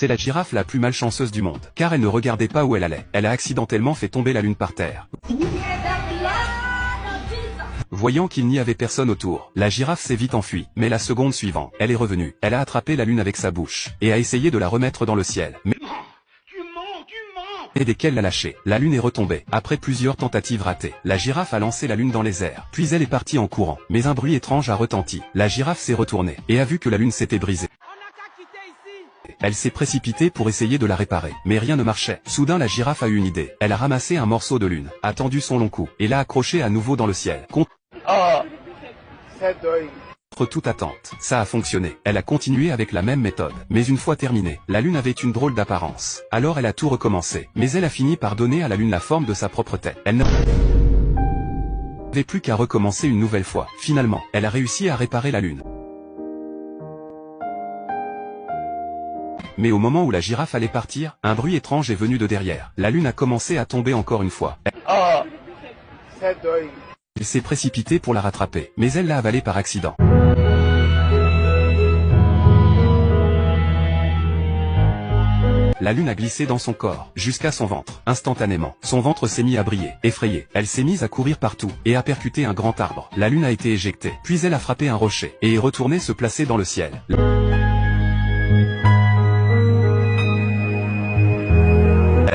C'est la girafe la plus malchanceuse du monde, car elle ne regardait pas où elle allait. Elle a accidentellement fait tomber la lune par terre. Voyant qu'il n'y avait personne autour, la girafe s'est vite enfuie, mais la seconde suivante, elle est revenue. Elle a attrapé la lune avec sa bouche, et a essayé de la remettre dans le ciel. Mais et dès qu'elle l'a lâchée, la lune est retombée. Après plusieurs tentatives ratées, la girafe a lancé la lune dans les airs. Puis elle est partie en courant. Mais un bruit étrange a retenti. La girafe s'est retournée, et a vu que la lune s'était brisée. Elle s'est précipitée pour essayer de la réparer, mais rien ne marchait. Soudain la girafe a eu une idée. Elle a ramassé un morceau de lune, a tendu son long cou, et l'a accroché à nouveau dans le ciel. Contre toute attente, ça a fonctionné. Elle a continué avec la même méthode. Mais une fois terminée, la lune avait une drôle d'apparence. Alors elle a tout recommencé. Mais elle a fini par donner à la lune la forme de sa propre tête. Elle n'avait plus qu'à recommencer une nouvelle fois. Finalement, elle a réussi à réparer la lune. Mais au moment où la girafe allait partir, un bruit étrange est venu de derrière. La lune a commencé à tomber encore une fois. Elle s'est précipitée pour la rattraper, mais elle l'a avalée par accident. La lune a glissé dans son corps, jusqu'à son ventre. Instantanément, son ventre s'est mis à briller. Effrayée, elle s'est mise à courir partout, et a percuté un grand arbre. La lune a été éjectée, puis elle a frappé un rocher, et est retournée se placer dans le ciel.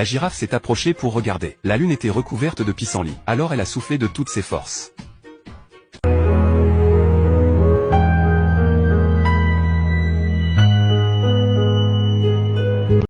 La girafe s'est approchée pour regarder. La lune était recouverte de pissenlit. Alors elle a soufflé de toutes ses forces.